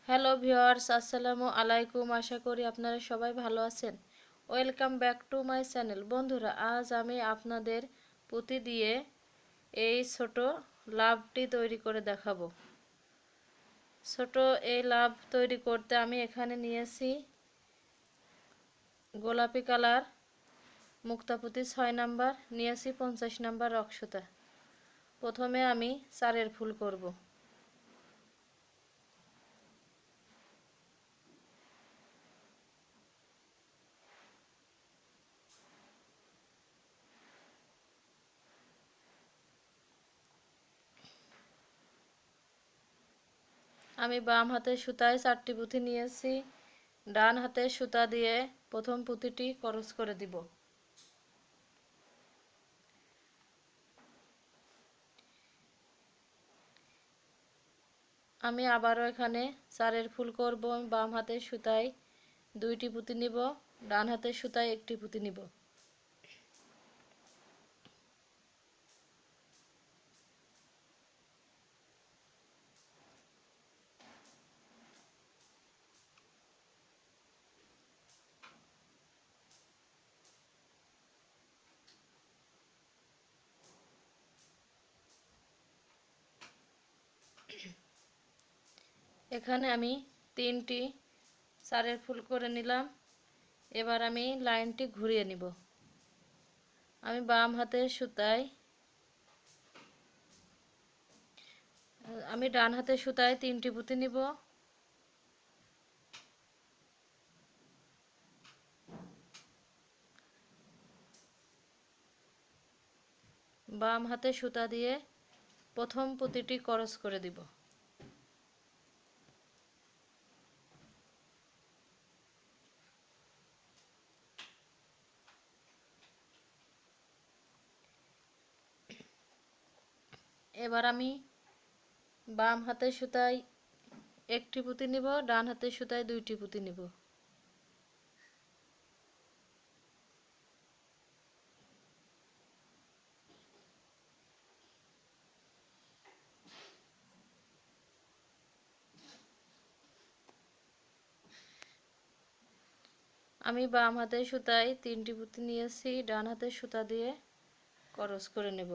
Hello viewers, আসসালামু আলাইকুম। আশা করি আপনারা সবাই ভালো আছেন। Welcome back to my channel. বন্ধুরা, আজ আমি আপনাদের পুঁতি দিয়ে এই ছোট লাভটি তৈরি করে দেখাবো। ছোট এই লাভ তৈরি করতে আমি এখানে নিয়েছি গোলাপি কালার মুক্তা পুঁতি 6 নাম্বার, নিয়েছি 50 নাম্বার রক্সতা। প্রথমে আমি চারের ফুল করব। আমি বাম হাতের সুতায় 4টি পুঁতি নিয়েছি। ডান হাতের সুতা দিয়ে প্রথম পুঁতিটি ক্রস করে দিব। আমি আবারও এখানে চারের ফুল করব। বাম হাতের সুতায় 2টি পুঁতি নিব, ডান হাতের সুতায় 1টি পুঁতি নিব। এখানে আমি 3টি চারের ফুল করে নিলাম। এবার আমি লাইনটি ঘুরিয়ে নিব। আমি বাম হাতের সুতায় ডান হাতের সুতায় 3টি পুঁতি নিব। বাম হাতের সুতা দিয়ে প্রথম পুঁতিটি ক্রস করে দিব। এবার আমি বাম হাতের সুতায় 1টি পুঁতি নিব, ডান হাতের সুতায় 2টি পুঁতি নিব। আমি বাম হাতের সুতায় 3টি পুঁতি নিয়েছি, ডান হাতের সুতা দিয়ে ক্রস করে নেব।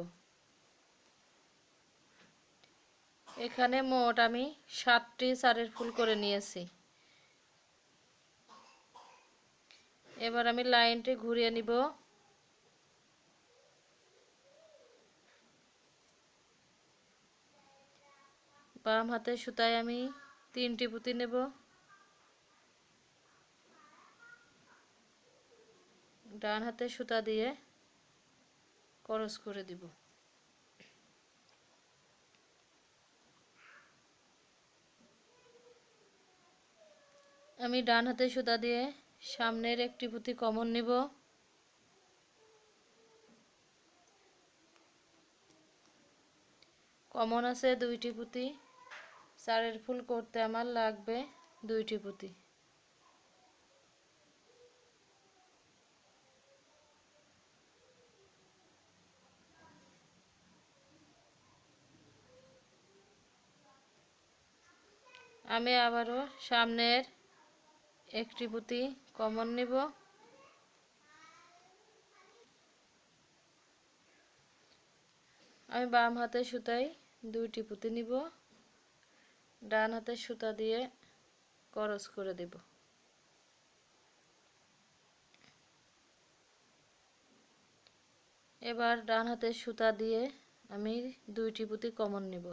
এখানে মোট আমি 7টি চারের ফুল করে নিয়েছি। এবার আমি লাইনটি ঘুরিয়ে নিব। বাম হাতের সুতায় আমি 3টি পুঁতি নেব, ডান হাতের সুতা দিয়ে ক্রস করে দিব। আমি ডান হাতের সুতা দিয়ে সামনের 1টি পুঁতি কমন নিব। কমন আছে 2টি পুঁতি। চারের ফুল করতে আমার লাগবে 2টি পুঁতি। আমি আবারও সামনের 1টি পুঁতি কমন নিব। আমি বাম হাতের সুতায় 2টি পুঁতি নিব, ডান হাতের সুতা দিয়ে ক্রস করে দেব। এবার ডান হাতের সুতা দিয়ে আমি 2টি পুঁতি কমন নেব।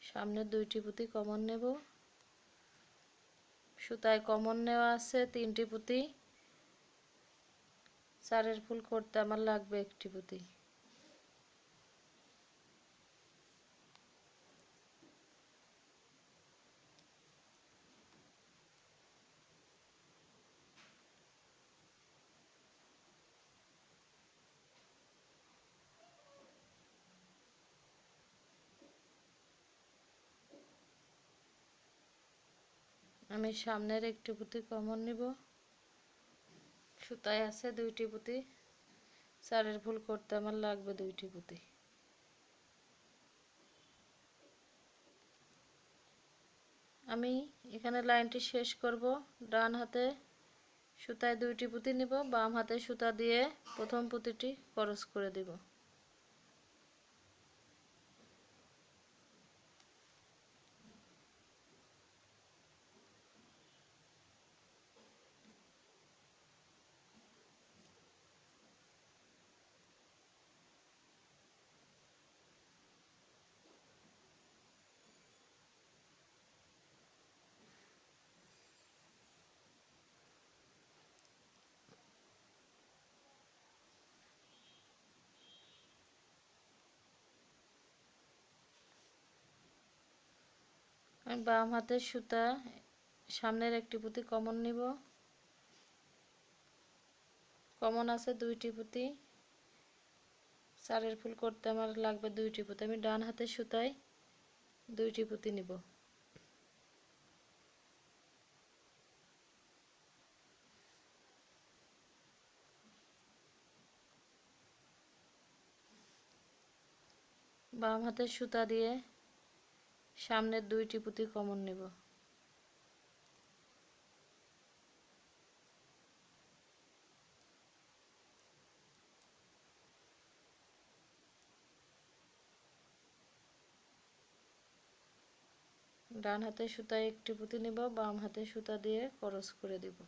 সামনে 2টি পুঁতি কমন নেব। সুতায় কমন নেওয়া আছে 3টি পুঁতি। চারের ফুল করতে আমার লাগবে 1টি পুঁতি। আমি সামনের 1টি পুঁতি কমন নিব। সুতায় আছে 2টি পুঁতি। চারের ফুল করতে আমার লাগবে 2টি পুঁতি। আমি এখানে লাইনটি শেষ করব। ডান হাতে সুতায় 2টি পুঁতি নিব, বাম হাতে সুতা দিয়ে প্রথম পুঁতিটি ক্রস করে দিব। আমি বাম হাতের সুতা সামনের একটি পুঁতি কমন নিব। কমন আছে 2টি পুঁতি, 4 ফুল করতে আমার লাগবে 2টি পুঁতি। আমি ডান হাতের সুতায় 2টি পুঁতি নিব। বাম হাতের সুতা দিয়ে সামনের 2টি পুঁতি কমন নিব। ডান হাতের সুতায় একটি পুঁতি নিব, বাম হাতের সুতা দিয়ে ক্রস করে দিব।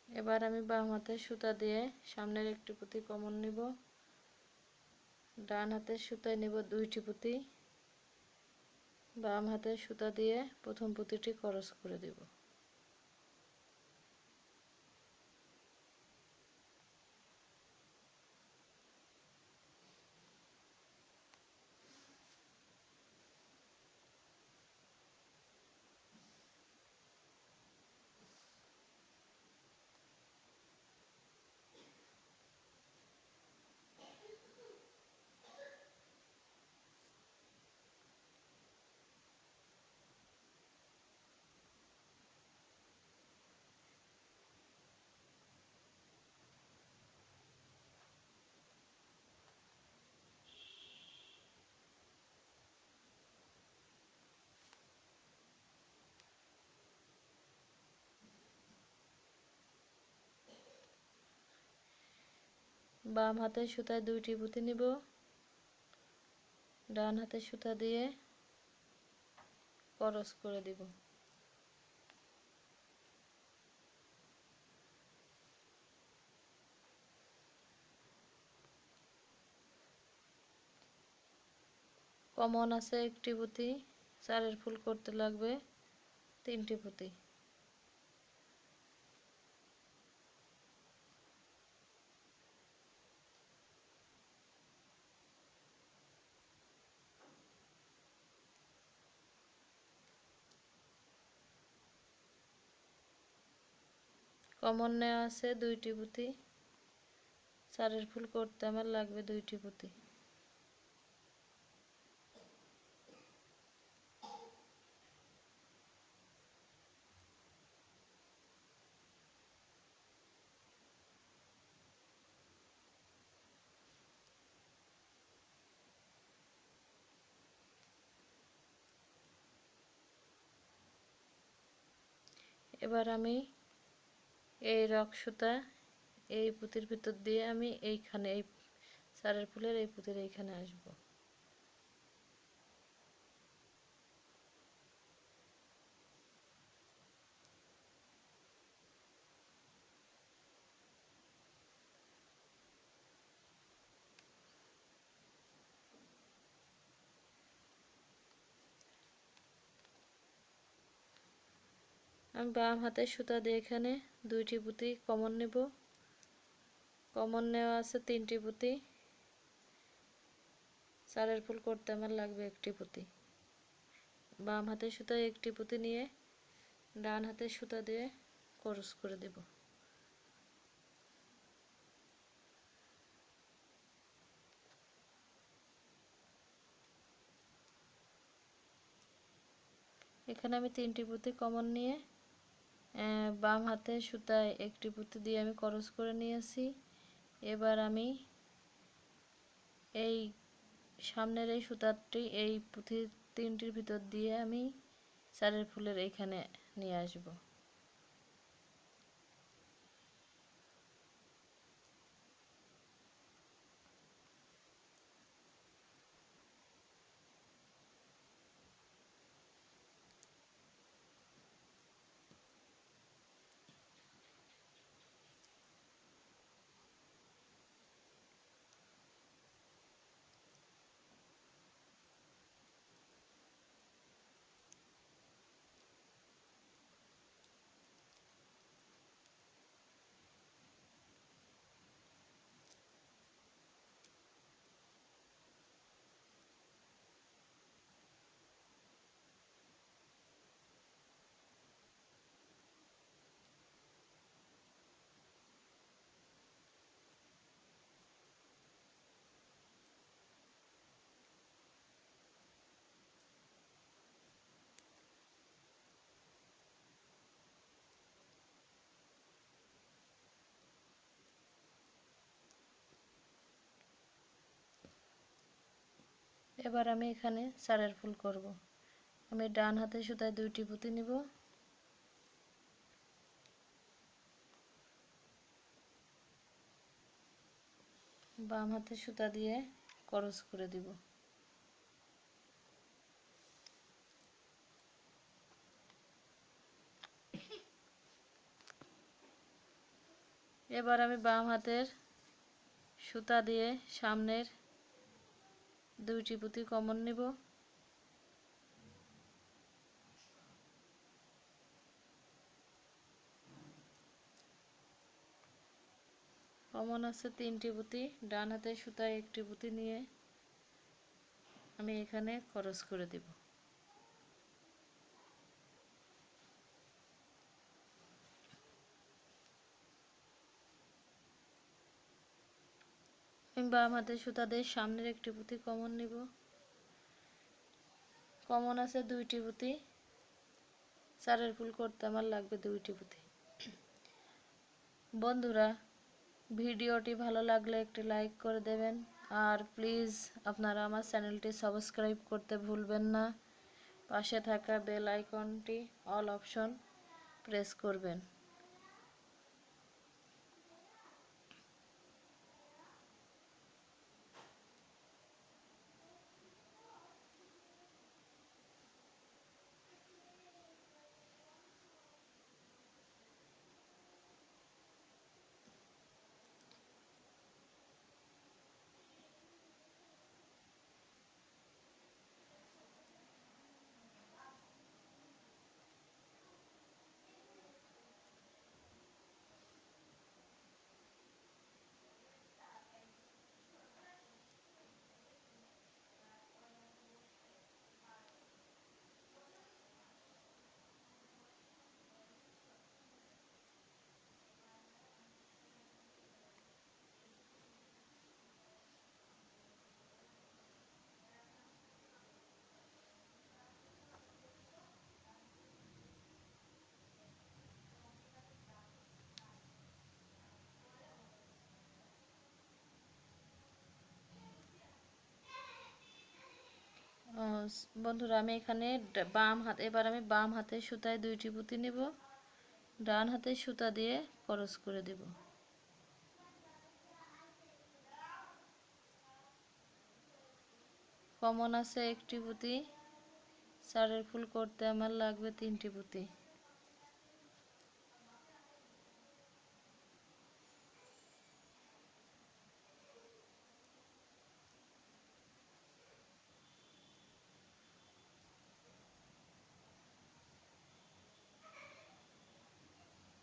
এবার আমি বাম হাতের সুতা দিয়ে সামনের একটি পুঁতি কমন নিব। ডান হাতের সুতায় নেব 2টি পুঁতি, বাম হাতের সুতা দিয়ে প্রথম পুঁতিটি ক্রস করে দেব। বাম হাতের সুতায় 2টি পুঁতি নিব, ডান হাতের সুতা দিয়ে ক্রস করে দিব। কমন আছে একটি পুঁতি, 4 ফুল করতে লাগবে 3টি পুঁতি। কমন নেওয়া আছে 2টি পুঁতি, 4 ফুল করতে আমার লাগবে 2টি পুঁতি। এবার আমি এই রক সুতা এই পুঁতির ভিতর দিয়ে আমি এইখানে এই 4 ফুলের এই পুঁতির এইখানে আসব। আমি বাম হাতের সুতা দিয়ে এখানে 2টি পুঁতি কমন নেব। কমন নেওয়া আছে 3টি পুঁতি, 4 ফুল করতে আমার লাগবে একটি পুঁতি। বাম হাতের সুতায় একটি পুঁতি নিয়ে ডান হাতের সুতা দিয়ে ক্রস করে দেব। এখানে আমি 3টি পুঁতি কমন নিয়ে বাম হাতে সুতায় একটি পুঁতি দিয়ে আমি ক্রস করে নিয়েছি। এবার আমি এই সামনের এই সুতাটি এই পুঁতি 3টির ভিতর দিয়ে আমি চারের ফুলের এইখানে নিয়ে আসব। এবার আমি এখানে চারের ফুল করব। আমি ডান হাতে সুতায় 2টি পুঁতি নিব, বাম হাতে সুতা দিয়ে ক্রস করে দিব। এবার আমি বাম হাতের সুতা দিয়ে সামনের 2টি পুঁতি কমন নিব, কমন আছে 3টি পুঁতি, ডান হাতের সুতায় একটি পুঁতি নিয়ে আমি এখানে ক্রস করে দিব। আমি বাম হাতের সুতা দিয়ে সামনের একটি পুঁতি কমন নিব, কমন আছে 2টি পুঁতি, চারের ফুল করতে আমার লাগবে 2টি পুঁতি। বন্ধুরা, ভিডিওটি ভালো লাগলে একটি লাইক করে দেবেন, আর প্লিজ আপনারা আমার চ্যানেলটি সাবস্ক্রাইব করতে ভুলবেন না। পাশে থাকা বেল আইকনটি অল অপশন প্রেস করবেন। বন্ধুরা, আমি এখানে এবার আমি বাম হাতে সুতায় 2টি পুঁতি নেব, ডান হাতে সুতা দিয়ে ক্রস করে দেব। কমন আছে একটি পুঁতি, চারের ফুল করতে আমার লাগবে 3টি পুঁতি।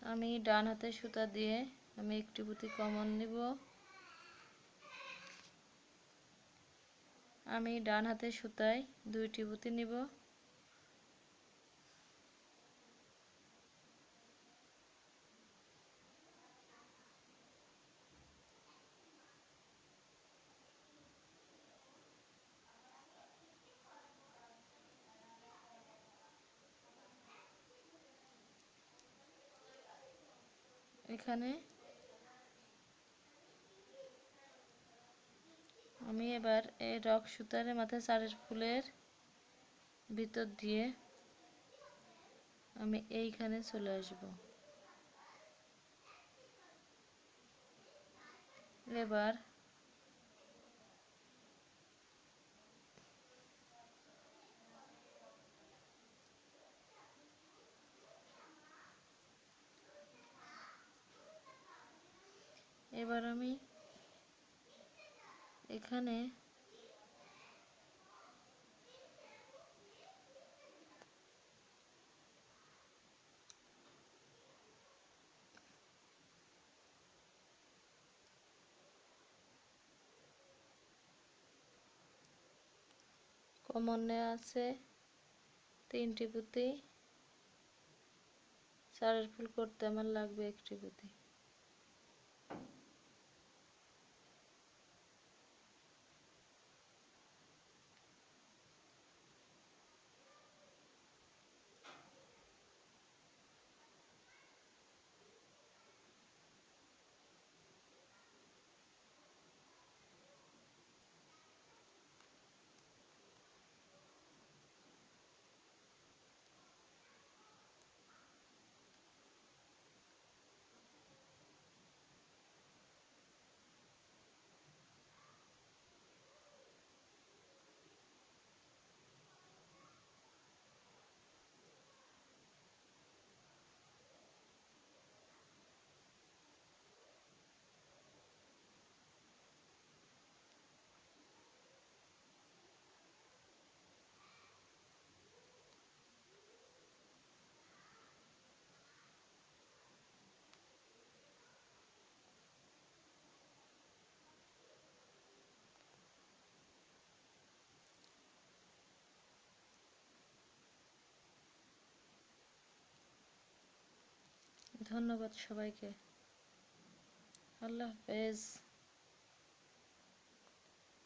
আমি ডান হাতে সুতা দিয়ে আমি একটি পুঁতি কমন নিব, আমি ডান হাতে সুতায় 2টি পুঁতি নিব, এখানে আমি এবার এই রক সুতার মাথায় চারের ফুলের ভিতর দিয়ে আমি এইখানে চলে আসব। এবার আমি এখানে কমনে আছে 3টি পুঁতি, চারের ফুল করতে আমার লাগবে 1টি পুঁতি। ধন্যবাদ সবাইকে। আল্লাহ হাফেজ।